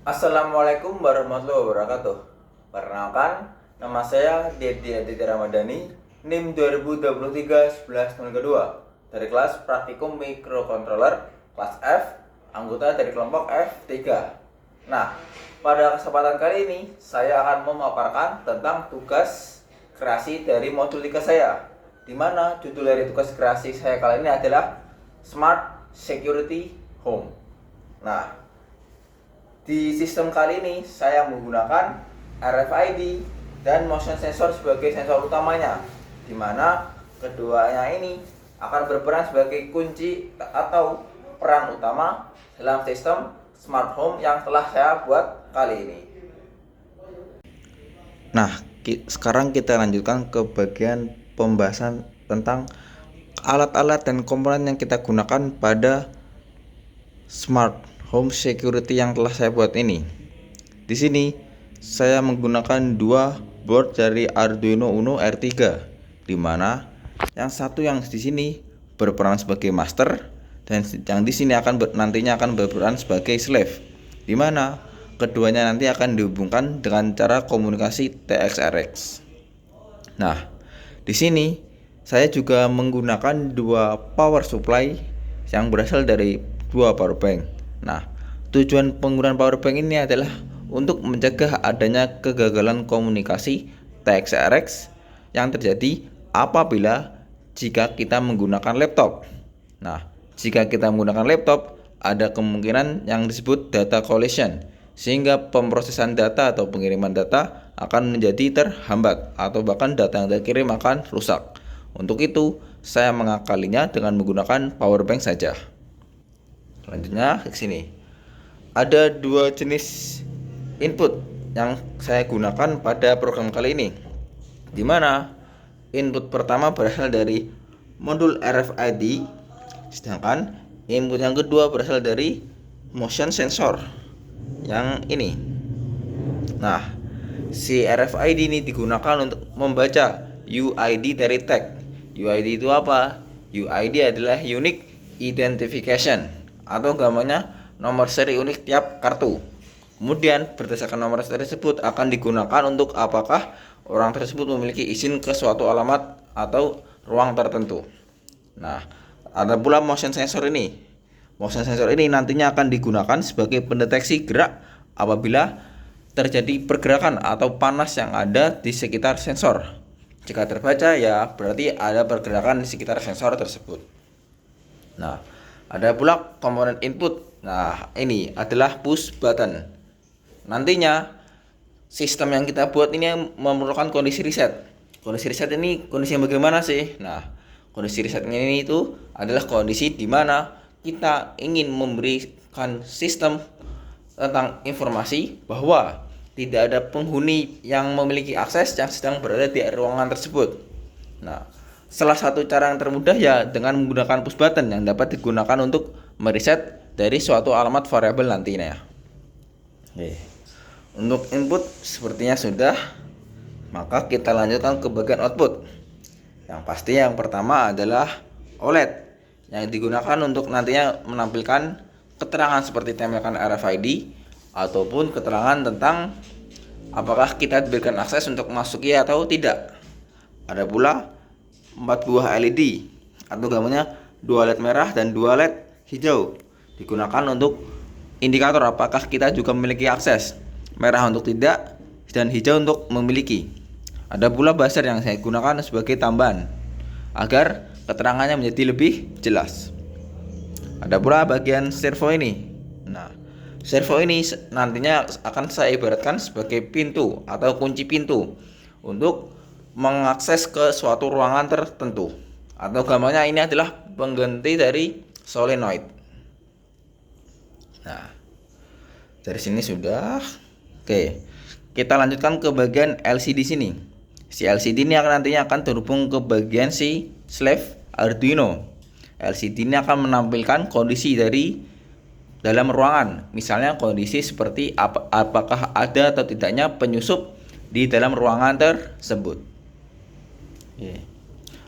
Assalamualaikum warahmatullahi wabarakatuh. Perkenalkan, nama saya Dedi Aditya Ramadhani, NIM 2023 1102 dari kelas Praktikum Microcontroller kelas F, anggota dari kelompok F3. Nah, pada kesempatan kali ini saya akan memaparkan tentang tugas kreasi dari modul 3 saya, di mana judul dari tugas kreasi saya kali ini adalah Smart Security Home. Nah, di sistem kali ini saya menggunakan RFID dan motion sensor sebagai sensor utamanya, di mana keduanya ini akan berperan sebagai kunci atau peran utama dalam sistem smart home yang telah saya buat kali ini. Nah, sekarang kita lanjutkan ke bagian pembahasan tentang alat-alat dan komponen yang kita gunakan pada smart home security yang telah saya buat ini. Di sini saya menggunakan dua board dari Arduino Uno R3, di mana yang satu yang di sini berperan sebagai master dan yang di sini nantinya akan berperan sebagai slave, di mana keduanya nanti akan dihubungkan dengan cara komunikasi TX-RX. Nah, di sini saya juga menggunakan dua power supply yang berasal dari dua power bank. Nah, tujuan penggunaan power bank ini adalah untuk mencegah adanya kegagalan komunikasi TX-RX yang terjadi apabila jika kita menggunakan laptop. Nah, jika kita menggunakan laptop, ada kemungkinan yang disebut data collision, sehingga pemrosesan data atau pengiriman data akan menjadi terhambat atau bahkan data yang terkirim akan rusak. Untuk itu, saya mengakalinya dengan menggunakan power bank saja. Selanjutnya ke sini. Ada dua jenis input yang saya gunakan pada program kali ini, di mana input pertama berasal dari modul RFID, sedangkan input yang kedua berasal dari motion sensor yang ini. Nah, si RFID ini digunakan untuk membaca UID dari tag. UID itu apa? UID adalah Unique Identification atau gambarnya nomor seri unik tiap kartu. Kemudian berdasarkan nomor seri tersebut akan digunakan untuk apakah orang tersebut memiliki izin ke suatu alamat atau ruang tertentu. Nah, ada pula motion sensor ini. Motion sensor ini nantinya akan digunakan sebagai pendeteksi gerak apabila terjadi pergerakan atau panas yang ada di sekitar sensor. Jika terbaca, ya berarti ada pergerakan di sekitar sensor tersebut. Nah, ada pula komponen input. Nah, ini adalah push button. Nantinya sistem yang kita buat ini memerlukan kondisi reset. Kondisi reset ini kondisi yang bagaimana sih? Nah, kondisi resetnya ini itu adalah kondisi di mana kita ingin memberikan sistem tentang informasi bahwa tidak ada penghuni yang memiliki akses yang sedang berada di ruangan tersebut. Nah, salah satu cara yang termudah ya dengan menggunakan push button yang dapat digunakan untuk mereset dari suatu alamat variabel nantinya. Oke. Untuk input sepertinya sudah, maka kita lanjutkan ke bagian output. Yang pasti yang pertama adalah OLED yang digunakan untuk nantinya menampilkan keterangan seperti tembakan RFID ataupun keterangan tentang apakah kita diberikan akses untuk masuki atau tidak. Ada pula 4 buah LED atau gambarnya 2 LED merah dan 2 LED hijau, digunakan untuk indikator apakah kita juga memiliki akses. Merah untuk tidak dan hijau untuk memiliki. Ada pula buzzer yang saya gunakan sebagai tambahan agar keterangannya menjadi lebih jelas. Ada pula bagian servo ini. Nah, servo ini nantinya akan saya ibaratkan sebagai pintu atau kunci pintu untuk mengakses ke suatu ruangan tertentu. Atau gambarnya ini adalah pengganti dari solenoid. Nah, dari sini sudah. Oke, kita lanjutkan ke bagian LCD sini. Si LCD ini nantinya akan terhubung ke bagian si slave Arduino. LCD ini akan menampilkan kondisi dari dalam ruangan. Misalnya kondisi seperti apakah ada atau tidaknya penyusup di dalam ruangan tersebut. Oke.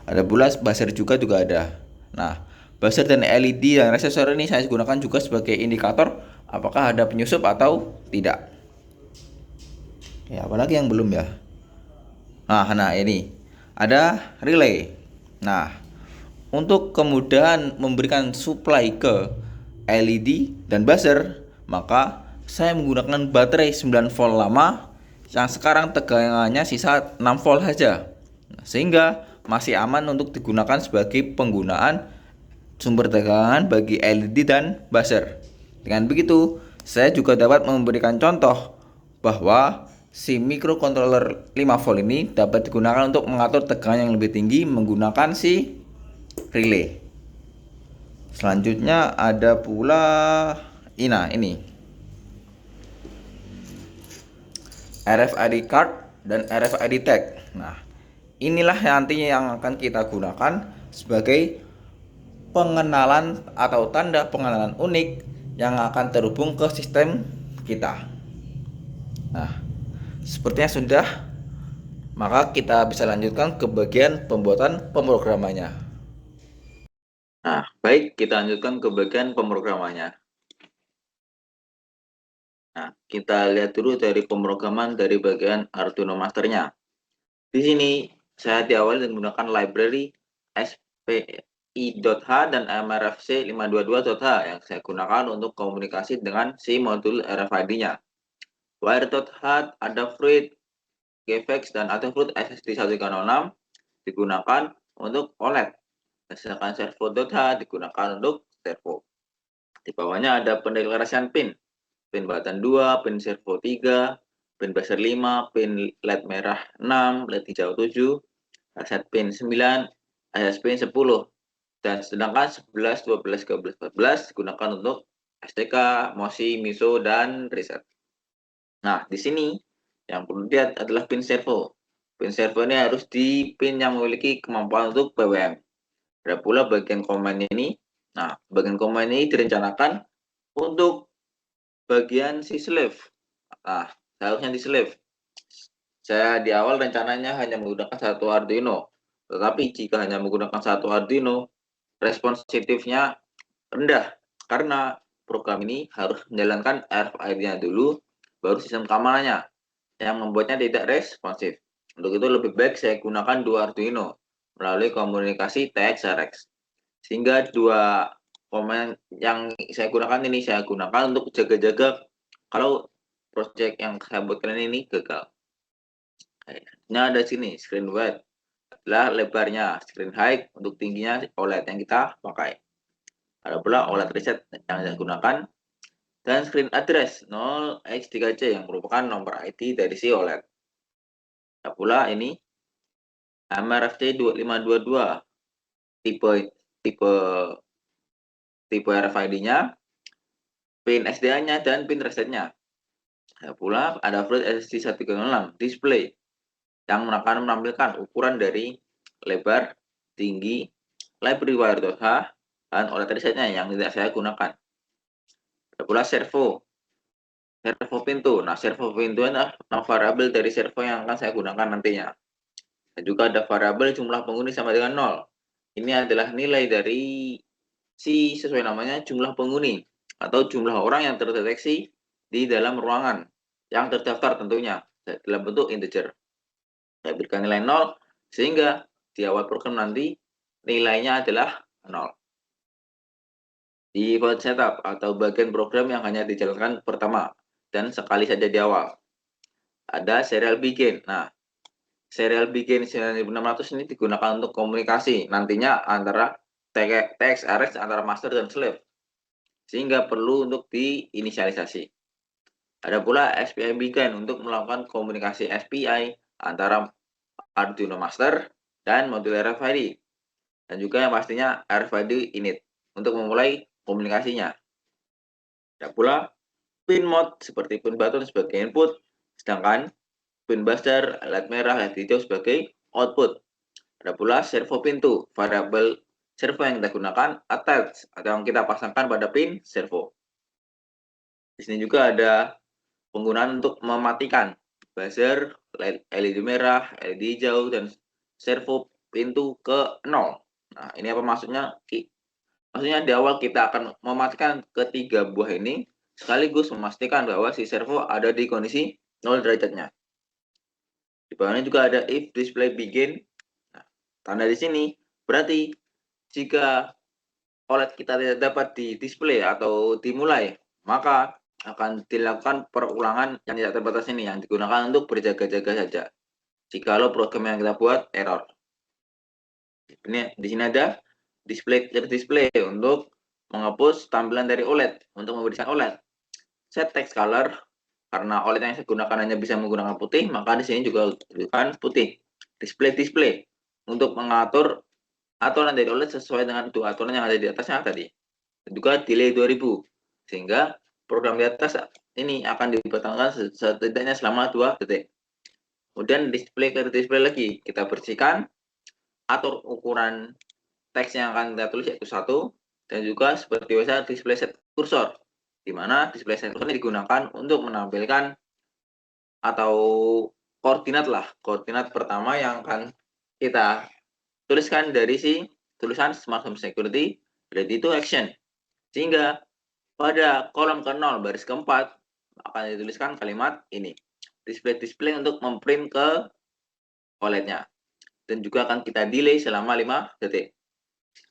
Ada pula buzzer juga ada. Nah, buzzer dan LED dan resistor ini saya gunakan juga sebagai indikator apakah ada penyusup atau tidak. Ya, apalagi yang belum ya. Nah, ini ada relay. Nah, untuk kemudahan memberikan supply ke LED dan buzzer, maka saya menggunakan baterai 9 volt lama yang sekarang tegangannya sisa 6 volt saja. Sehingga masih aman untuk digunakan sebagai penggunaan sumber tegangan bagi LED dan buzzer. Dengan begitu, saya juga dapat memberikan contoh bahwa si microcontroller 5 volt ini dapat digunakan untuk mengatur tegangan yang lebih tinggi menggunakan si relay. Selanjutnya ada pula ini RFID card dan RFID tag. Nah, inilah nantinya yang akan kita gunakan sebagai pengenalan atau tanda pengenalan unik yang akan terhubung ke sistem kita. Nah, sepertinya sudah, maka kita bisa lanjutkan ke bagian pembuatan pemrogramannya. Nah, baik, kita lanjutkan ke bagian pemrogramannya. Nah, kita lihat dulu dari pemrograman dari bagian Arduino Masternya. Di sini saya diawali menggunakan library SPI.h dan MRFC 522.h yang saya gunakan untuk komunikasi dengan si modul RFID-nya. Wire.h ada Fruit, GFX, dan Adafruit SSD 1306 digunakan untuk OLED. Sedangkan servo.h digunakan untuk servo. Di bawahnya ada pendeklarasian pin button 2, pin servo 3, pin buzzer 5, pin LED merah 6, LED hijau 7, reset pin 9, access pin 10. Dan sedangkan 11, 12, 13, 14 digunakan untuk STK, MOSI, MISO, dan reset. Nah, di sini yang perlu dilihat adalah pin servo. Pin servo ini harus di pin yang memiliki kemampuan untuk PWM. Ada pula bagian command ini. Nah, bagian command ini direncanakan untuk bagian si slave. Nah, seharusnya di slave. Saya di awal rencananya hanya menggunakan satu Arduino. Tetapi jika hanya menggunakan satu Arduino, responsitifnya rendah. Karena program ini harus menjalankan RFID-nya dulu, baru sistem keamanannya, yang membuatnya tidak responsif. Untuk itu lebih baik saya gunakan dua Arduino melalui komunikasi TX-RX. Sehingga dua komen yang saya gunakan ini saya gunakan untuk jaga-jaga kalau project yang saya buat kalian ini gagal. Nah, ada sini screen width adalah lebarnya, screen height untuk tingginya OLED yang kita pakai. Ada pula OLED reset yang saya gunakan dan screen address 0x3c yang merupakan nomor ID dari si OLED. Ada pula ini MRFC 2522 tipe RFID-nya, pin SDA-nya, dan pin resetnya. Ada pula ada Fruit SSD 1306 display yang akan menampilkan ukuran dari lebar, tinggi, library wire.h, dan OLED resetnya yang tidak saya gunakan. Ada pula servo pintu. Nah, servo pintu adalah variabel dari servo yang akan saya gunakan nantinya. Dan juga ada variabel jumlah penghuni sama dengan 0. Ini adalah nilai dari si sesuai namanya jumlah penghuni atau jumlah orang yang terdeteksi di dalam ruangan yang terdaftar tentunya dalam bentuk integer. Saya berikan nilai 0 sehingga di awal program nanti nilainya adalah 0. Di default setup atau bagian program yang hanya dijalankan pertama dan sekali saja di awal. Ada serial begin. Nah, serial begin 9600 ini digunakan untuk komunikasi nantinya antara TX-RX antara master dan slave. Sehingga perlu untuk diinisialisasi. Ada pula SPI begin untuk melakukan komunikasi SPI antara Arduino Master dan modul RFID. Dan juga yang pastinya RFID init untuk memulai komunikasinya. Ada pula pin mode seperti pin button sebagai input, sedangkan pin buzzer, LED merah, LED hijau sebagai output. Ada pula servo pintu, variabel servo yang kita gunakan attach atau yang kita pasangkan pada pin servo. Di sini juga ada penggunaan untuk mematikan buzzer, LED merah, LED hijau, dan servo pintu ke 0. Nah, ini apa maksudnya? Maksudnya di awal kita akan mematikan ketiga buah ini sekaligus memastikan bahwa si servo ada di kondisi 0 derajatnya. Di bawahnya juga ada if display begin. Nah, tanda di sini berarti jika OLED kita tidak dapat di display atau dimulai, maka akan dilakukan perulangan yang tidak terbatas ini yang digunakan untuk berjaga-jaga saja. Jikalau program yang kita buat error. Ini di sini ada display clear display untuk menghapus tampilan dari OLED. Untuk memberikan OLED, set text color karena OLED yang saya gunakan hanya bisa menggunakan putih, maka di sini juga digunakan putih. Display untuk mengatur aturan dari OLED sesuai dengan dua aturan yang ada di atasnya tadi. Dan juga delay 2000 sehingga program di atas ini akan dipertahankan setidaknya selama 2 detik. Kemudian display lagi kita bersihkan, atur ukuran teks yang akan kita tulis yaitu 1, dan juga seperti biasa display set kursor, di mana display set kursor ini digunakan untuk menampilkan atau koordinat pertama yang akan kita tuliskan dari si tulisan Smart Home Security ready to action, sehingga pada kolom ke-0 baris ke-4 akan dituliskan kalimat ini display untuk memprint ke OLED-nya, dan juga akan kita delay selama 5 detik.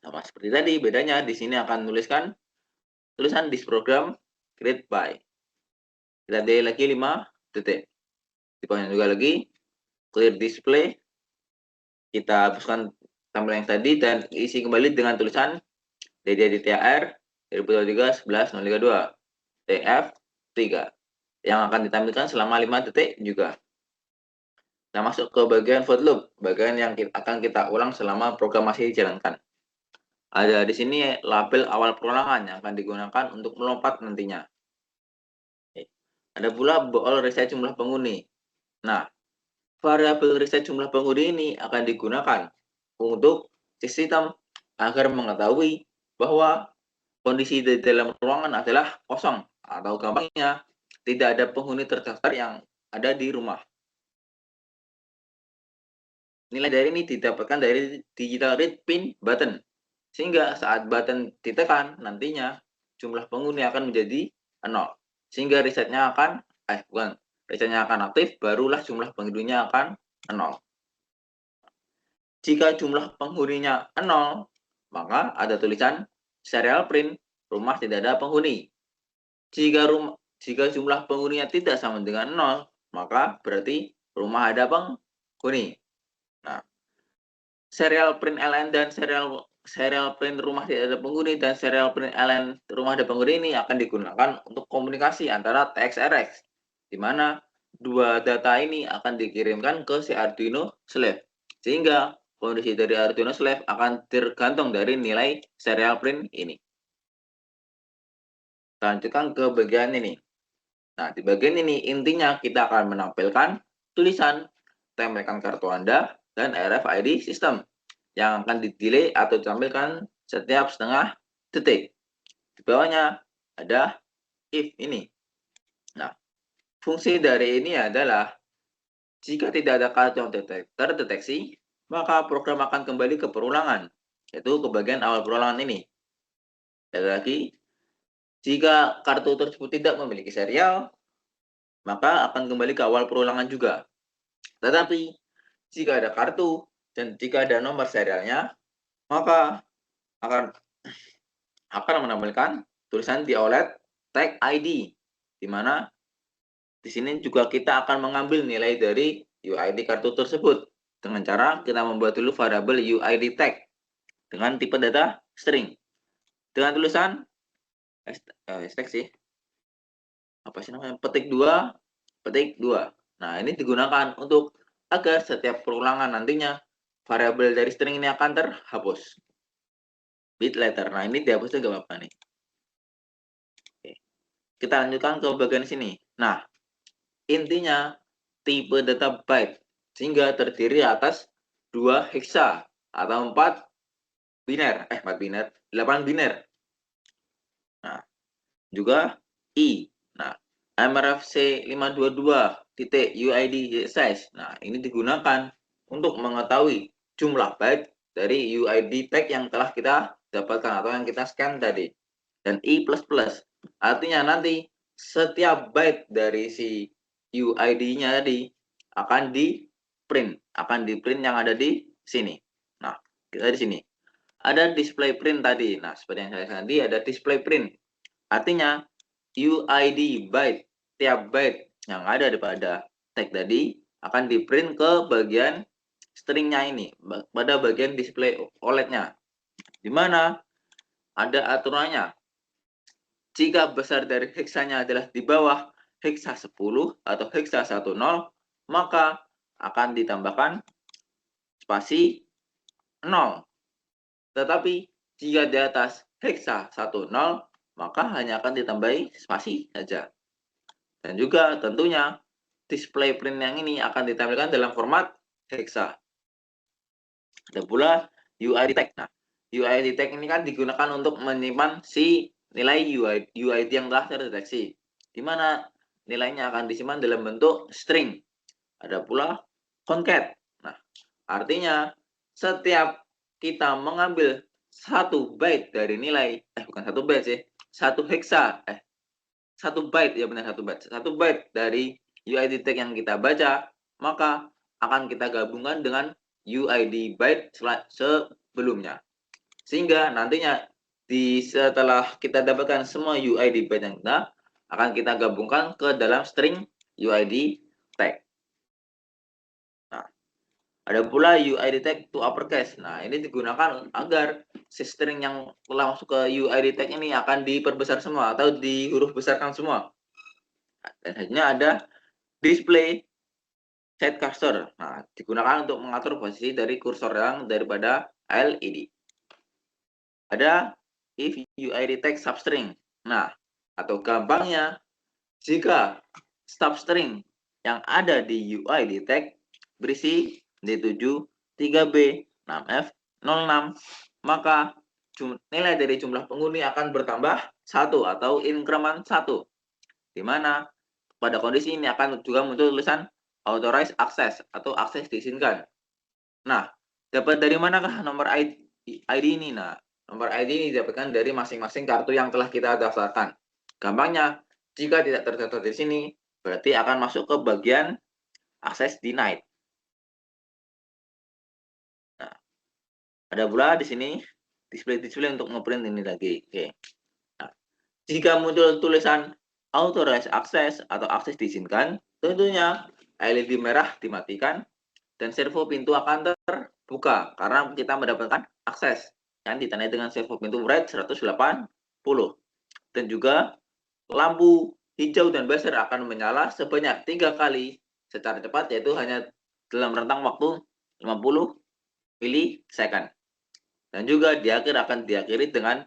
Sama seperti tadi, bedanya di sini akan menuliskan tulisan this program create by. Kita delay lagi 5 detik. Di bawahnya juga lagi clear display. Kita hapuskan tampilan yang tadi dan isi kembali dengan tulisan DDDTAR 2023-11-032 TF3 yang akan ditampilkan selama 5 detik juga. Kita masuk ke bagian for loop, bagian yang akan kita ulang selama program masih dijalankan. Ada di sini label awal perulangan yang akan digunakan untuk melompat nantinya. Ada pula bool reset jumlah penghuni. Nah, variabel reset jumlah penghuni ini akan digunakan untuk sistem agar mengetahui bahwa kondisi di dalam ruangan adalah kosong atau gampangnya tidak ada penghuni terdaftar yang ada di rumah. Nilai dari ini didapatkan dari digital read pin button, sehingga saat button ditekan nantinya jumlah penghuni akan menjadi 0, sehingga resetnya akan aktif, barulah jumlah penghuninya akan 0. Jika jumlah penghuninya 0, maka ada tulisan serial print rumah tidak ada penghuni. Jika jumlah penghuninya tidak sama dengan 0, maka berarti rumah ada penghuni. Nah, serial print LN dan serial print rumah tidak ada penghuni dan serial print LN rumah ada penghuni ini akan digunakan untuk komunikasi antara TXRX, di mana dua data ini akan dikirimkan ke si Arduino Slave, sehingga kondisi dari Arduino Slave akan tergantung dari nilai serial print ini. Lanjutkan ke bagian ini. Nah, di bagian ini intinya kita akan menampilkan tulisan tempelkan kartu Anda dan RFID sistem yang akan di-delay atau ditampilkan setiap setengah detik. Di bawahnya ada if ini. Nah, fungsi dari ini adalah jika tidak ada kartu yang terdeteksi, maka program akan kembali ke perulangan, yaitu ke bagian awal perulangan ini. Dan lagi, jika kartu tersebut tidak memiliki serial, maka akan kembali ke awal perulangan juga. Tetapi, jika ada kartu dan jika ada nomor serialnya, maka akan menampilkan tulisan di OLED tag ID, di mana di sini juga kita akan mengambil nilai dari UID kartu tersebut dengan cara kita membuat dulu variabel UID tag dengan tipe data string dengan tulisan hashtag sih apa sih namanya petik 2. Nah, ini digunakan untuk agar setiap perulangan nantinya variabel dari string ini akan terhapus bit later. Nah, ini dihapusnya nggak apa-apa nih. Oke. Kita lanjutkan ke bagian sini. Nah, intinya tipe data byte sehingga terdiri atas 2 hexa atau 8 biner. Nah, juga I. Nah, MRFC 522.UID size. Nah, ini digunakan untuk mengetahui jumlah byte dari UID tag yang telah kita dapatkan atau yang kita scan tadi. Dan I++. Artinya nanti setiap byte dari si UID-nya tadi akan di print yang ada di sini. Nah, kita di sini ada display print tadi. Nah, seperti yang saya tadi ada display print. Artinya UID byte, tiap byte yang ada pada tag tadi akan di print ke bagian stringnya ini, pada bagian display OLED-nya. Di mana ada aturannya. Jika besar dari heksanya adalah di bawah heksa 10 atau heksa 10, maka akan ditambahkan spasi 0. Tetapi jika di atas heksa 10, maka hanya akan ditambahi spasi saja. Dan juga tentunya display print yang ini akan ditampilkan dalam format heksa. Ada pula UID tag. Nah, UID tag ini kan digunakan untuk menyimpan si nilai UID yang telah terdeteksi, di mana nilainya akan disimpan dalam bentuk string. Ada pula concat. Nah, artinya setiap kita mengambil 1 byte dari nilai, bukan 1 byte sih, 1 heksa, 1 byte, ya benar 1 byte. 1 byte dari UID tag yang kita baca, maka akan kita gabungkan dengan UID byte sebelumnya. Sehingga nantinya setelah kita dapatkan semua UID byte yang akan kita gabungkan ke dalam string UID tag. Nah, ada pula UID tag to uppercase. Nah, ini digunakan agar si string yang telah masuk ke UID tag ini akan diperbesar semua atau di huruf besarkan semua. Dan selanjutnya ada display set cursor. Nah, digunakan untuk mengatur posisi dari kursor yang daripada LED. Ada if UID tag substring. Nah, atau gampangnya, jika substring yang ada di UID tag berisi D7, 3B, 6F, 06, maka nilai dari jumlah penghuni akan bertambah 1 atau increment 1. Di mana pada kondisi ini akan juga muncul tulisan authorized access atau akses diizinkan. Nah, dapat dari manakah nomor ID ini? Nah, nomor ID ini didapatkan dari masing-masing kartu yang telah kita daftarkan. Gampangnya, jika tidak terdaftar di sini, berarti akan masuk ke bagian access denied. Nah, ada pula di sini display untuk ngeprint ini lagi. Oke. Nah, jika muncul tulisan authorized access atau akses diizinkan, tentunya LED merah dimatikan dan servo pintu akan terbuka karena kita mendapatkan akses yang ditandai dengan servo pintu red 180. Dan juga lampu hijau dan buzzer akan menyala sebanyak 3 kali secara cepat, yaitu hanya dalam rentang waktu 50 milisecond. Dan juga di akhir akan diakhiri dengan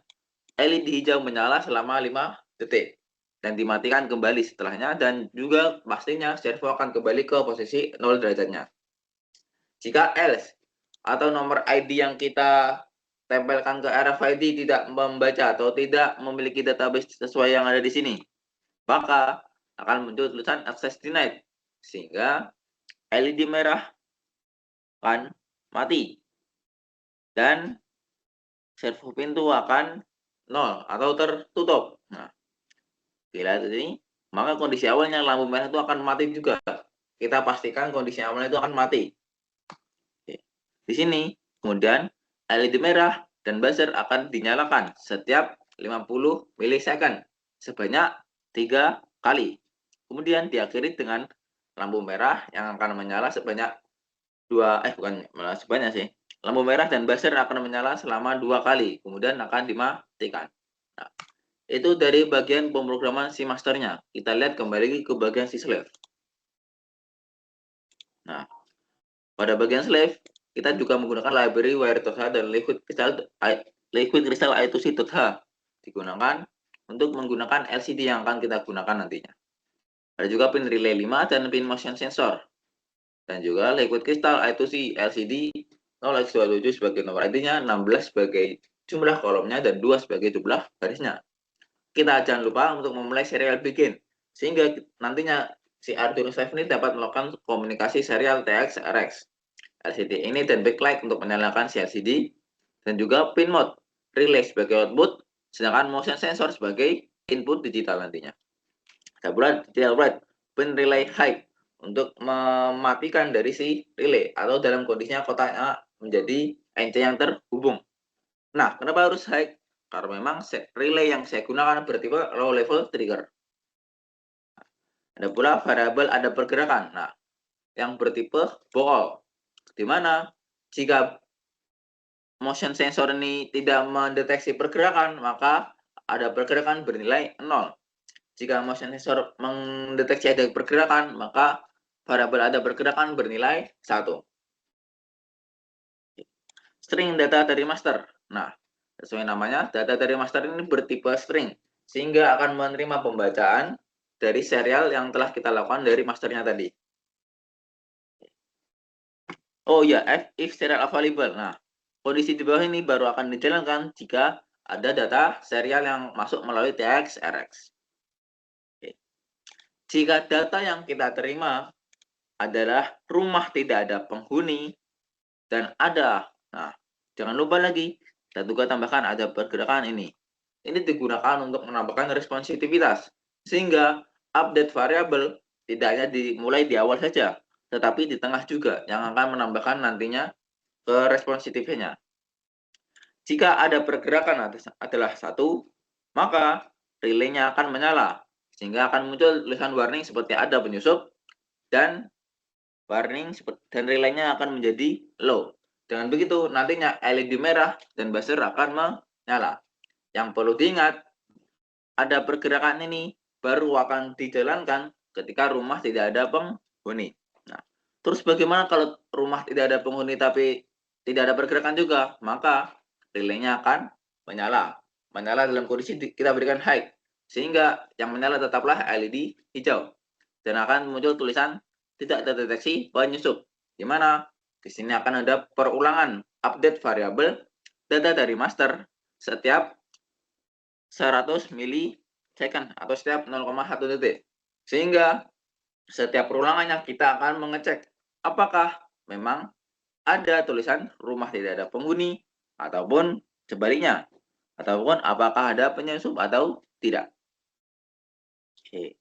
LED hijau menyala selama 5 detik dan dimatikan kembali setelahnya, dan juga pastinya servo akan kembali ke posisi 0 derajatnya. Jika else atau nomor ID yang kita tempelkan ke RFID tidak membaca atau tidak memiliki database sesuai yang ada di sini, maka akan muncul tulisan access denied, sehingga LED merah akan mati dan servo pintu akan 0 atau tertutup. Nah, bila ini, maka kondisi awalnya lampu merah itu akan mati juga. Kita pastikan kondisi awalnya itu akan mati. Di sini, kemudian LED merah dan buzzer akan dinyalakan setiap 50 milisecond sebanyak 3 kali. Kemudian diakhiri dengan lampu merah yang akan menyala sebanyak sebanyak sih. Lampu merah dan buzzer akan menyala selama 2 kali, kemudian akan dimatikan. Nah, itu dari bagian pemrograman si masternya. Kita lihat kembali ke bagian si slave. Nah, pada bagian slave, kita juga menggunakan library wire.h dan liquid crystal I2C.h digunakan untuk menggunakan LCD yang akan kita gunakan nantinya. Ada juga pin relay 5 dan pin motion sensor. Dan juga liquid crystal I2C LCD 0x27 sebagai nomor ID-nya, 16 sebagai jumlah kolomnya, dan 2 sebagai jumlah garisnya. Kita jangan lupa untuk memulai serial begin, sehingga nantinya si Arduino Slave ini dapat melakukan komunikasi serial TX RX. LCD ini dan backlight untuk menyalakan si LCD, dan juga pin mode relay sebagai output, sedangkan motion sensor sebagai input digital nantinya. Ada pula detail write, pin relay high untuk mematikan dari si relay atau dalam kondisinya kotaknya menjadi NC yang terhubung. Nah, kenapa harus high? Karena memang relay yang saya gunakan bertipe low level trigger. Ada pula variabel ada pergerakan. Nah, yang bertipe ball, di mana jika motion sensor ini tidak mendeteksi pergerakan, maka ada pergerakan bernilai 0. Jika motion sensor mendeteksi ada pergerakan, maka variabel ada pergerakan bernilai 1. String data dari master. Nah, sesuai namanya, data dari master ini bertipe string, sehingga akan menerima pembacaan dari serial yang telah kita lakukan dari masternya tadi. Oh ya, if serial available. Nah, kondisi di bawah ini baru akan dijalankan jika ada data serial yang masuk melalui TX RX. Jika data yang kita terima adalah rumah tidak ada penghuni dan ada, nah jangan lupa lagi, kita juga tambahkan ada pergerakan ini. Ini digunakan untuk menambahkan responsivitas, sehingga update variabel tidak hanya dimulai di awal saja, tetapi di tengah juga, yang akan menambahkan nantinya ke responsivitasnya. Jika ada pergerakan adalah 1, maka relaynya akan menyala, sehingga akan muncul tulisan warning seperti ada penyusup, dan warning dan relaynya akan menjadi low. Dengan begitu, nantinya LED merah dan buzzer akan menyala. Yang perlu diingat, ada pergerakan ini baru akan dijalankan ketika rumah tidak ada penghuni. Nah, terus bagaimana kalau rumah tidak ada penghuni tapi tidak ada pergerakan juga? Maka relaynya akan menyala. Menyala dalam kondisi kita berikan high, sehingga yang menyala tetaplah LED hijau. Dan akan muncul tulisan tidak terdeteksi penyusup, di mana di sini akan ada perulangan update variabel data dari master setiap 100 milisecond atau setiap 0,1 detik. Sehingga setiap perulangannya kita akan mengecek apakah memang ada tulisan rumah tidak ada penghuni ataupun sebaliknya, ataupun apakah ada penyusup atau tidak. Oke.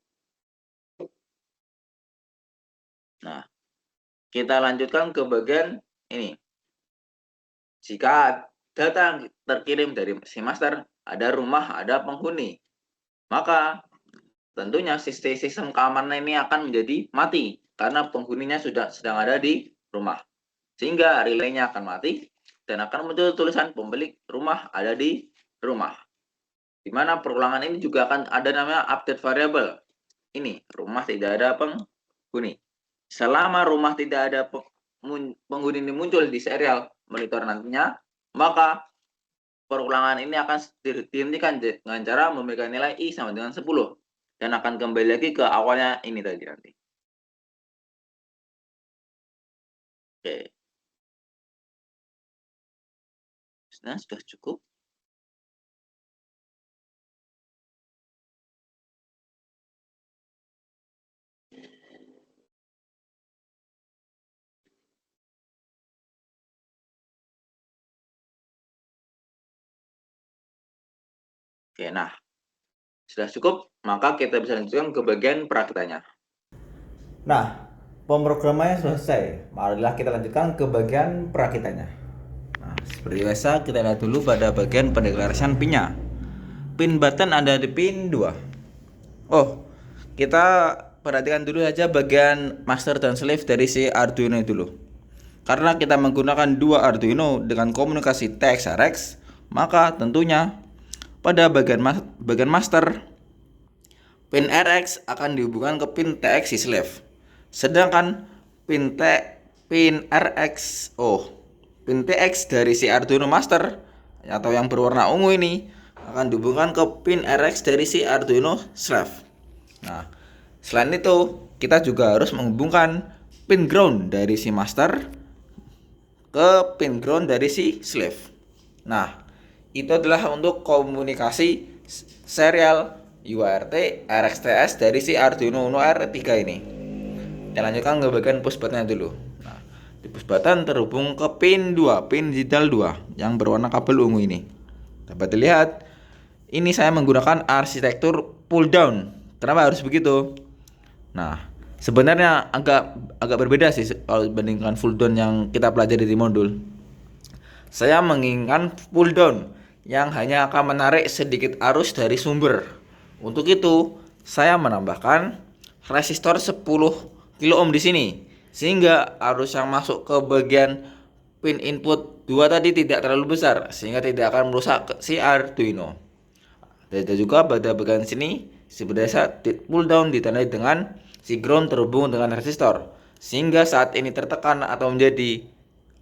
Nah, kita lanjutkan ke bagian ini. Jika data yang terkirim dari si master ada rumah, ada penghuni, maka tentunya sistem keamanan ini akan menjadi mati karena penghuninya sudah sedang ada di rumah. Sehingga relaynya akan mati dan akan muncul tulisan pemilik rumah ada di rumah. Di mana perulangan ini juga akan ada namanya update variable. Ini rumah tidak ada penghuni. Selama rumah tidak ada penghuni ini muncul di serial monitor nantinya, maka perulangan ini akan dihentikan dengan cara memberikan nilai I sama dengan 10 dan akan kembali lagi ke awalnya ini tadi nanti. Oke. Nah, sudah cukup. Oke, nah sudah cukup, maka kita bisa lanjutkan ke bagian prakteknya. Nah, pemrogramannya sudah selesai. Marilah kita lanjutkan ke bagian perakitannya. Nah, seperti biasa kita lihat dulu pada bagian pendeklarasian pinnya. Pin button ada di pin 2. Oh, kita perhatikan dulu saja bagian master dan slave dari si Arduino dulu. Karena kita menggunakan dua Arduino dengan komunikasi TX-RX, maka tentunya pada bagian master, pin RX akan dihubungkan ke pin TX si slave. Sedangkan pin TX dari si Arduino master atau yang berwarna ungu ini akan dihubungkan ke pin RX dari si Arduino slave. Nah, selain itu kita juga harus menghubungkan pin ground dari si master ke pin ground dari si slave. Nah, itu adalah untuk komunikasi serial UART RxTS dari si Arduino Uno R3 ini. Kita lanjutkan ke bagian push button dulu. Nah, di push button terhubung ke pin 2, pin digital 2 yang berwarna kabel ungu ini. Dapat dilihat, ini saya menggunakan arsitektur pull down Kenapa harus begitu? Nah, sebenarnya agak berbeda sih kalau dibandingkan full down yang kita pelajari di modul. Saya menginginkan pull down yang hanya akan menarik sedikit arus dari sumber. Untuk itu, saya menambahkan resistor 10 kilo ohm di sini, sehingga arus yang masuk ke bagian pin input 2 tadi tidak terlalu besar, sehingga tidak akan merusak si Arduino. Dan juga pada bagian sini, si berdasar pull down ditandai dengan si ground terhubung dengan resistor, sehingga saat ini tertekan atau menjadi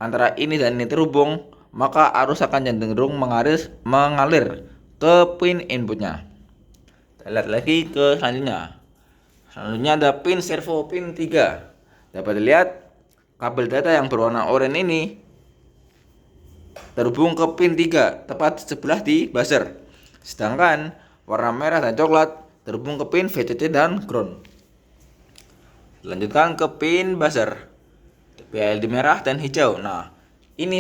antara ini dan ini terhubung, maka arus akan cenderung mengalir ke pin inputnya. Kita lihat lagi ke selanjutnya. Selanjutnya ada pin servo pin 3. Dapat dilihat kabel data yang berwarna oranye ini terhubung ke pin 3 tepat sebelah di buzzer. Sedangkan warna merah dan coklat terhubung ke pin VCC dan ground. Lanjutkan ke pin buzzer. PLD merah dan hijau. Nah, ini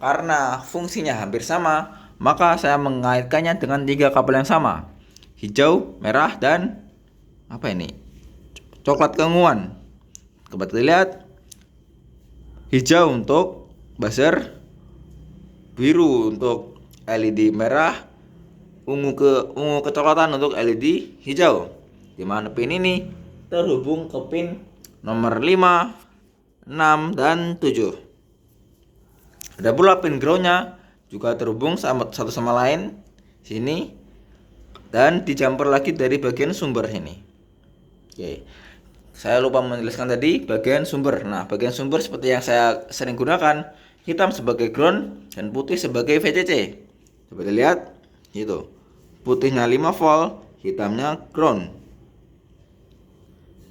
karena fungsinya hampir sama, maka saya mengaitkannya dengan 3 kabel yang sama. Hijau, merah, dan apa ini? Coklat keunguan. Dapat dilihat hijau untuk buzzer, biru untuk LED merah, ungu kecoklatan untuk LED hijau. Di mana pin ini terhubung ke pin nomor 5, 6, dan 7. Ada pula pin groundnya juga terhubung satu sama lain sini, dan dijumper lagi dari bagian sumber ini. Oke, saya lupa menjelaskan tadi bagian sumber. Nah, bagian sumber seperti yang saya sering gunakan, hitam sebagai ground dan putih sebagai VCC. Coba dilihat, itu putihnya 5 volt, hitamnya ground,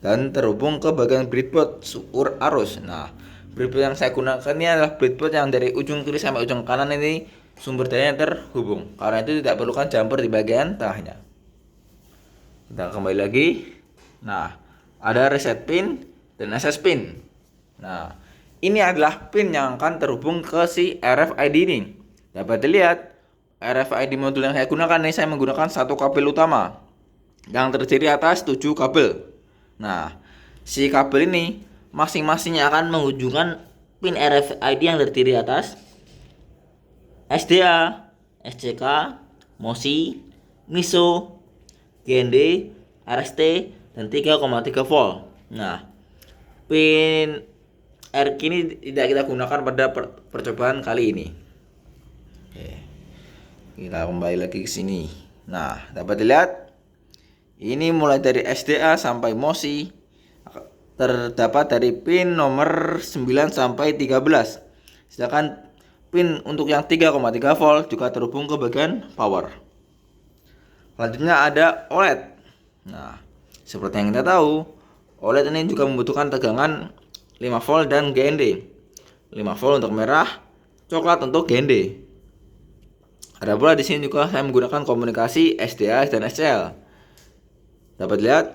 dan terhubung ke bagian breadboard ukur arus. Nah, breadboard yang saya gunakan ini adalah breadboard yang dari ujung kiri sampai ujung kanan ini sumber dayanya terhubung. Karena itu tidak perlukan jumper di bagian tengahnya. Kita kembali lagi. Nah, ada reset pin dan access pin. Nah, ini adalah pin yang akan terhubung ke si RFID ini. Dapat dilihat RFID modul yang saya gunakan ini, saya menggunakan satu kabel utama yang terdiri atas 7 kabel. Nah, si kabel ini masing-masingnya akan menghubungkan pin RFID yang terdiri atas SDA, SCK, MOSI, MISO, GND, RST, dan 3,3 volt. Nah, pin RQ ini tidak kita gunakan pada percobaan kali ini. Oke, kita kembali lagi ke sini. Nah, dapat dilihat ini mulai dari SDA sampai MOSI terdapat dari pin nomor 9 sampai 13. Sedangkan pin untuk yang 3,3 volt juga terhubung ke bagian power. Selanjutnya ada OLED. Nah, seperti yang kita tahu, OLED ini juga membutuhkan tegangan 5 volt dan GND. 5 volt untuk merah, coklat untuk GND. Ada pula di sini juga saya menggunakan komunikasi SDA dan SCL. Dapat lihat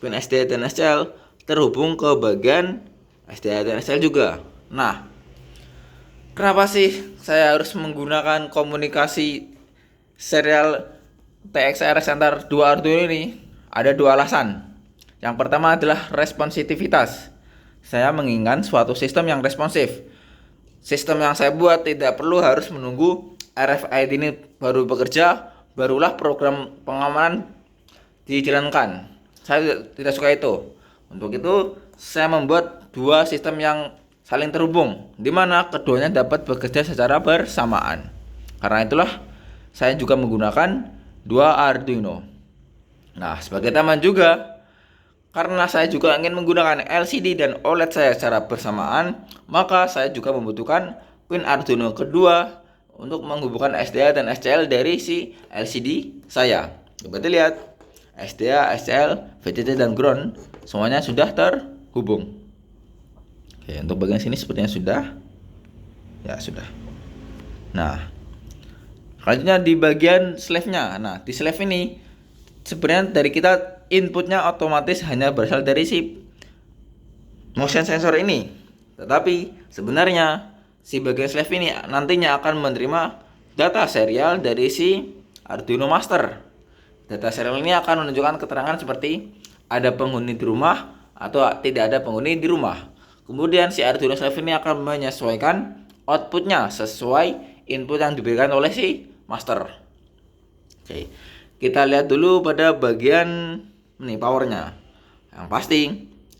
pin SDA dan SCL terhubung ke bagian SDA dan SCL juga. Nah, kenapa sih saya harus menggunakan komunikasi serial TXRS antar dua Arduino ini? Ada 2 alasan. Yang pertama adalah responsitivitas. Saya menginginkan suatu sistem yang responsif. Sistem yang saya buat tidak perlu harus menunggu RFID ini baru bekerja, barulah program pengamanan dijalankan. Saya tidak suka itu. Untuk itu, saya membuat 2 sistem yang saling terhubung, di mana keduanya dapat bekerja secara bersamaan. Karena itulah saya juga menggunakan 2 Arduino. Nah, sebagai tambahan juga, karena saya juga ingin menggunakan LCD dan OLED saya secara bersamaan, maka saya juga membutuhkan pin Arduino kedua untuk menghubungkan SDA dan SCL dari si LCD saya. Coba dilihat, SDA, SCL, VCC, dan ground semuanya sudah terhubung. Oke, untuk bagian sini sepertinya sudah. Ya, sudah. Nah, selanjutnya di bagian slave-nya. Nah, di slave ini sebenarnya dari kita inputnya otomatis hanya berasal dari si motion sensor ini. Tetapi sebenarnya si bagian slave ini nantinya akan menerima data serial dari si Arduino Master. Data serial ini akan menunjukkan keterangan seperti ada penghuni di rumah atau tidak ada penghuni di rumah. Kemudian si Arduino Slave ini akan menyesuaikan outputnya sesuai input yang diberikan oleh si master. Oke, kita lihat dulu pada bagian ini powernya. Yang pasti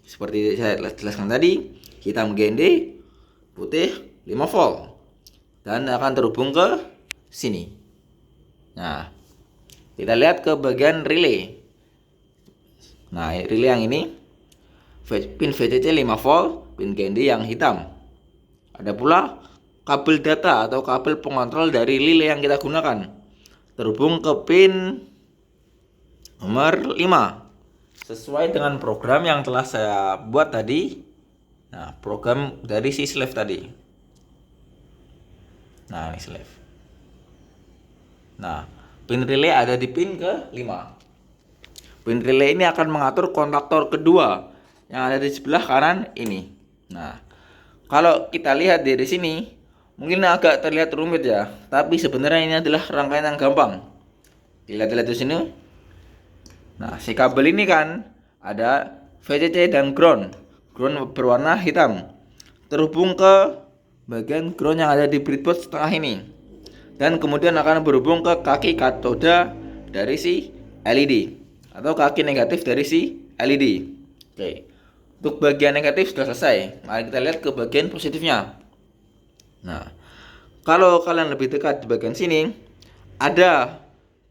seperti saya jelaskan tadi, hitam GND, putih 5 volt, dan akan terhubung ke sini. Nah, kita lihat ke bagian relay. Nah, relay yang ini pin VCC 5 volt, pin GND yang hitam. Ada pula kabel data atau kabel pengontrol dari relay yang kita gunakan, terhubung ke pin nomor 5 sesuai dengan program yang telah saya buat tadi. Nah, program dari si slave tadi. Nah, ini slave. Nah, pin relay ada di pin ke-5. Pin relay ini akan mengatur kontaktor kedua yang ada di sebelah kanan ini. Nah, kalau kita lihat dari sini, mungkin agak terlihat rumit ya, tapi sebenarnya ini adalah rangkaian yang gampang. Lihat-lihat di sini. Nah, si kabel ini kan ada VCC dan ground. Ground berwarna hitam, terhubung ke bagian ground yang ada di breadboard setengah ini, dan kemudian akan berhubung ke kaki katoda dari si LED atau kaki negatif dari si LED. Oke, untuk bagian negatif sudah selesai. Mari kita lihat ke bagian positifnya. Nah, kalau kalian lebih dekat di bagian sini, ada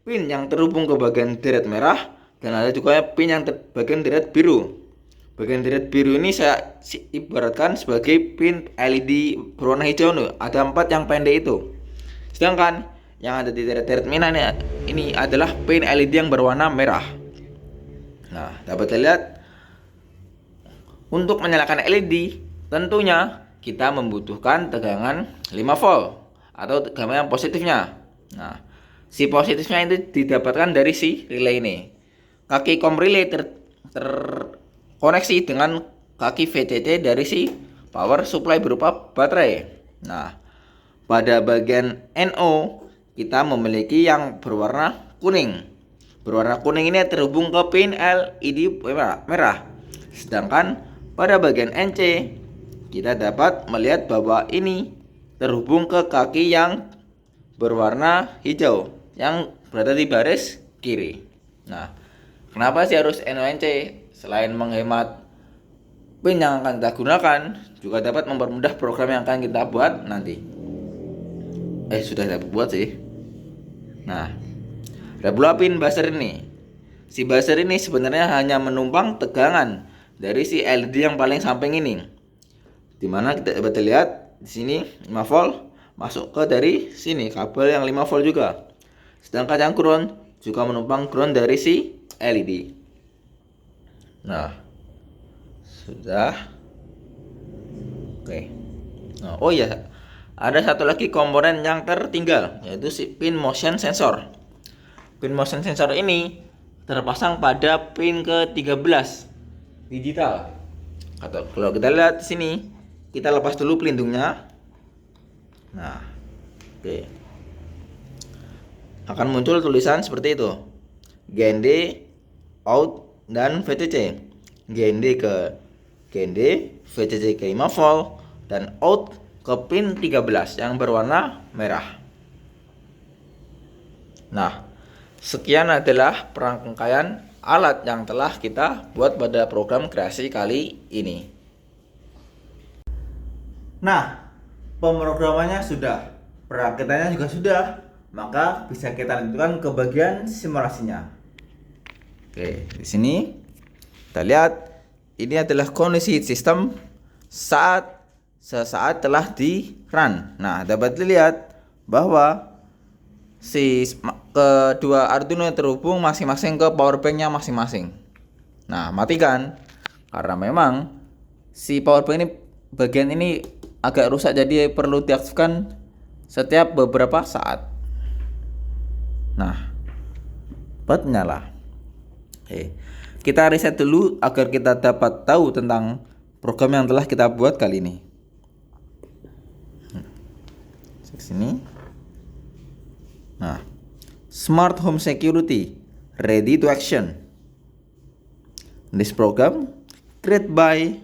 pin yang terhubung ke bagian deret merah, dan ada juga pin yang bagian deret biru. Bagian deret biru ini saya ibaratkan sebagai pin LED berwarna hijau nih. Ada 4 yang pendek itu. Sedangkan yang ada di deret-deret merah ini adalah pin LED yang berwarna merah. Nah, dapat dilihat, untuk menyalakan LED tentunya kita membutuhkan tegangan 5 volt atau tegangan yang positifnya. Nah, si positifnya itu didapatkan dari si relay ini. Kaki COM relay terkoneksi dengan kaki VCC dari si power supply berupa baterai. Nah, pada bagian NO kita memiliki yang berwarna kuning. Berwarna kuning ini terhubung ke pin LED merah. Sedangkan pada bagian NC kita dapat melihat bahwa ini terhubung ke kaki yang berwarna hijau yang berada di baris kiri. Nah, kenapa sih harus NONC? Selain menghemat pin yang akan kita gunakan, juga dapat mempermudah program yang akan kita buat nanti. Sudah kita buat sih. Nah, ada pula pin buzzer ini. Si buzzer ini sebenarnya hanya menumpang tegangan dari si LED yang paling samping ini, dimana kita dapat lihat di sini 5 volt masuk ke dari sini kabel yang 5 volt juga. Sedangkan yang ground juga menumpang ground dari si LED. Nah, sudah. Oke. Nah, oh ya, ada satu lagi komponen yang tertinggal, yaitu si pin motion sensor. Pin motion sensor ini terpasang pada pin ke-13 digital. Atau kalau kita lihat di sini, kita lepas dulu pelindungnya. Nah, oke. Akan muncul tulisan seperti itu. GND, out, dan VCC. GND ke GND, VCC ke 5 volt, dan out ke pin 13 yang berwarna merah. Nah, sekian adalah perangkaian alat yang telah kita buat pada program kreasi kali ini. Nah, pemrogramannya sudah, perakitannya juga sudah, maka bisa kita lanjutkan ke bagian simulasinya. Oke, di sini kita lihat ini adalah kondisi sistem sesaat telah di run. Nah, dapat dilihat bahwa si kedua Arduino terhubung masing-masing ke powerbanknya masing-masing. Nah, matikan karena memang si powerbank ini bagian ini agak rusak, jadi perlu diaktifkan setiap beberapa saat. Nah, buat nyala. Oke, kita reset dulu agar kita dapat tahu tentang program yang telah kita buat kali ini. Sini. Nah, Smart Home Security. ready to action. This program created by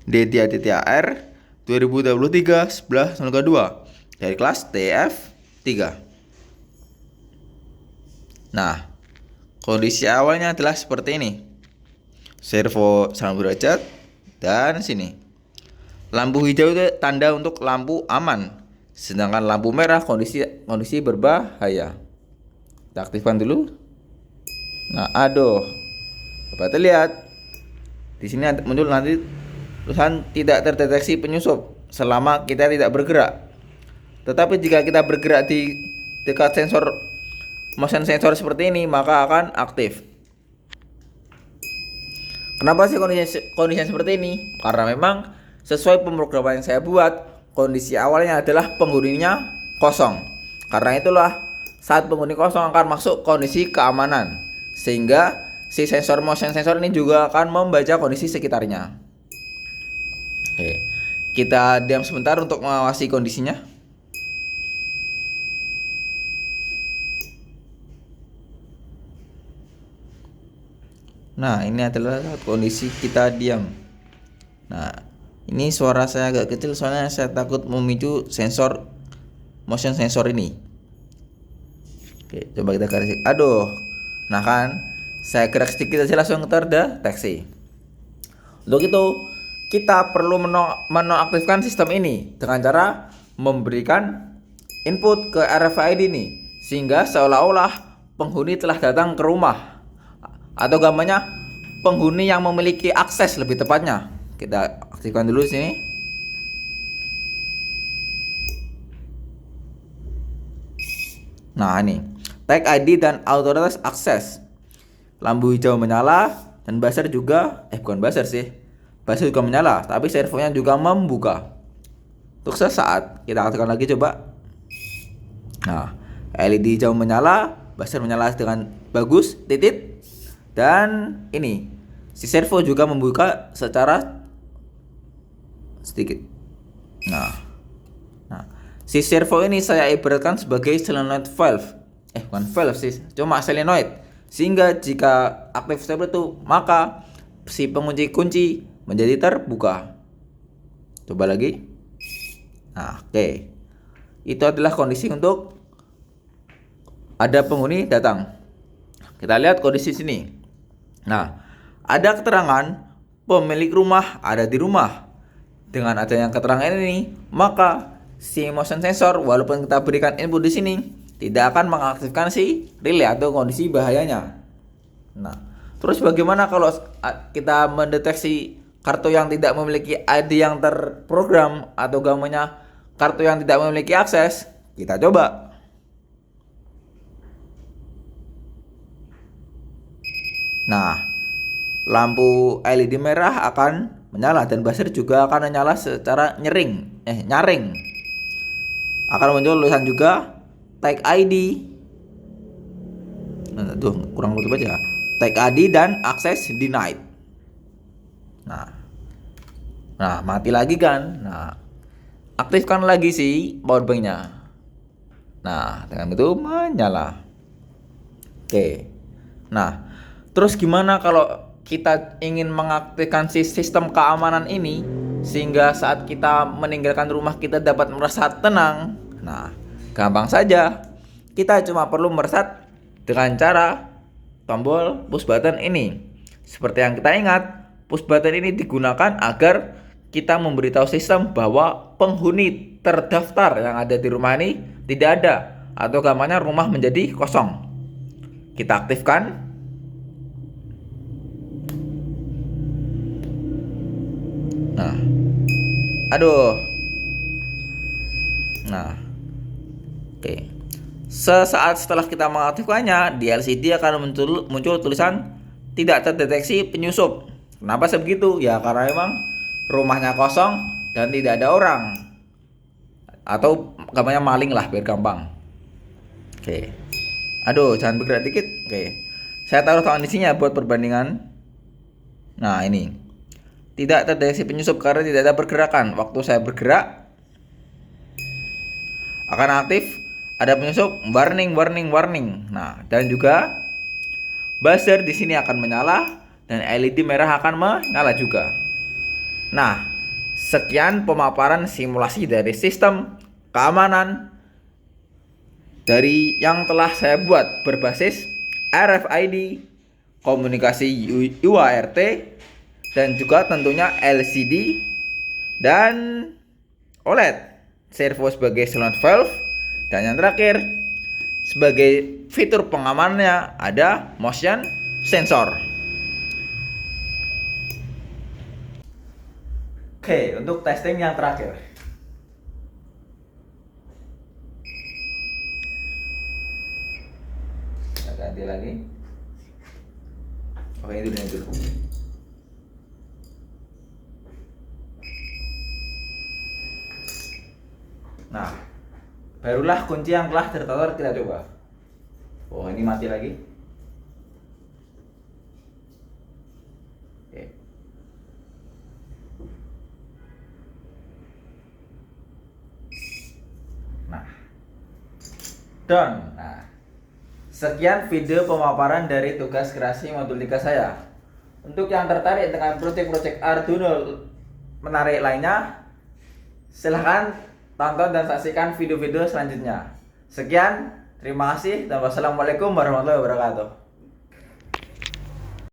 DTAR 2023 11.02 dari kelas TF 3. Nah, kondisi awalnya adalah seperti ini. Servo 90 derajat dan sini. Lampu hijau itu tanda untuk lampu aman, sedangkan lampu merah kondisi berbahaya. Kita aktifkan dulu. Nah, aduh. Dapat lihat. Di sini muncul nanti tulisan tidak terdeteksi penyusup selama kita tidak bergerak. Tetapi jika kita bergerak di dekat motion sensor seperti ini, maka akan aktif. Kenapa sih kondisinya seperti ini? Karena memang sesuai pemrograman yang saya buat, kondisi awalnya adalah penghuninya kosong. Karena itulah saat penghuni kosong akan masuk kondisi keamanan, sehingga si motion sensor ini juga akan membaca kondisi sekitarnya. Oke, kita diam sebentar untuk mengawasi kondisinya. Nah, ini adalah kondisi kita diam. Nah, ini suara saya agak kecil soalnya saya takut memicu motion sensor ini. Oke, coba kita garis. Aduh. Nah kan, saya gerak sedikit aja langsung terdeteksi. Untuk itu, kita perlu menonaktifkan sistem ini dengan cara memberikan input ke RFID ini, sehingga seolah-olah penghuni telah datang ke rumah, atau gambarnya penghuni yang memiliki akses lebih tepatnya. Kita aktifkan dulu sini. Nah, ini tag ID dan authorize access. Lampu hijau menyala dan buzzer juga bukan buzzer sih. Buzzer juga menyala, tapi servonya juga membuka. Untuk sesaat kita aktifkan lagi coba. Nah, LED hijau menyala, buzzer menyala dengan bagus, titik. Dan ini si servo juga membuka secara sedikit. Nah, si servo ini saya ibaratkan sebagai solenoid valve. Bukan valve sih, cuma solenoid. Sehingga jika aktif seperti itu, maka si pengunci kunci menjadi terbuka. Coba lagi. Nah, oke. Itu adalah kondisi untuk ada penghuni datang. Kita lihat kondisi sini. Nah, ada keterangan pemilik rumah ada di rumah. Dengan adanya keterangan ini, maka si motion sensor walaupun kita berikan input di sini tidak akan mengaktifkan si relay atau kondisi bahayanya. Nah, terus bagaimana kalau kita mendeteksi kartu yang tidak memiliki ID yang terprogram atau gambarnya kartu yang tidak memiliki akses? Kita coba. Nah, lampu LED merah akan menyala dan buzzer juga akan menyala secara nyaring. Akan muncul tulisan juga tag ID. Nah, tuh kurang tutup aja. Tag ID dan access denied. Nah, mati lagi kan? Nah, aktifkan lagi si powerbanknya. Nah, dengan itu menyala. Oke. Nah, terus gimana kalau kita ingin mengaktifkan si sistem keamanan ini sehingga saat kita meninggalkan rumah kita dapat merasa tenang? Nah, gampang saja. Kita cuma perlu mereset dengan cara tombol push button ini. Seperti yang kita ingat, push button ini digunakan agar kita memberitahu sistem bahwa penghuni terdaftar yang ada di rumah ini tidak ada, atau gambarnya rumah menjadi kosong. Kita aktifkan. Nah, aduh. Nah, oke. Sesaat setelah kita mengaktifkannya, di LCD akan muncul tulisan tidak terdeteksi penyusup. Kenapa sebegitu? Ya karena memang rumahnya kosong dan tidak ada orang. Atau gambarnya maling lah biar gampang. Oke. Aduh, jangan bergerak dikit. Oke. Saya taruh tangan di sini ya buat perbandingan. Nah, ini. Tidak terdeteksi penyusup karena tidak ada pergerakan. Waktu saya bergerak akan aktif ada penyusup warning warning warning. Nah, dan juga buzzer di sini akan menyala dan LED merah akan menyala juga. Nah, sekian pemaparan simulasi dari sistem keamanan dari yang telah saya buat berbasis RFID, komunikasi UART, dan juga tentunya LCD dan OLED. Servo sebagai silent valve, dan yang terakhir sebagai fitur pengamanannya ada motion sensor. Oke, untuk testing yang terakhir. Kita ganti lagi. Oke, ini dulu. Nah, barulah kunci yang telah tertata kita coba. Oh, ini mati lagi. Oke. Nah, done. Nah, sekian video pemaparan dari tugas kreasi modul 3 saya. Untuk yang tertarik dengan proyek-proyek Arduino menarik lainnya, silahkan tonton dan saksikan video-video selanjutnya. Sekian, terima kasih, dan wassalamualaikum warahmatullahi wabarakatuh.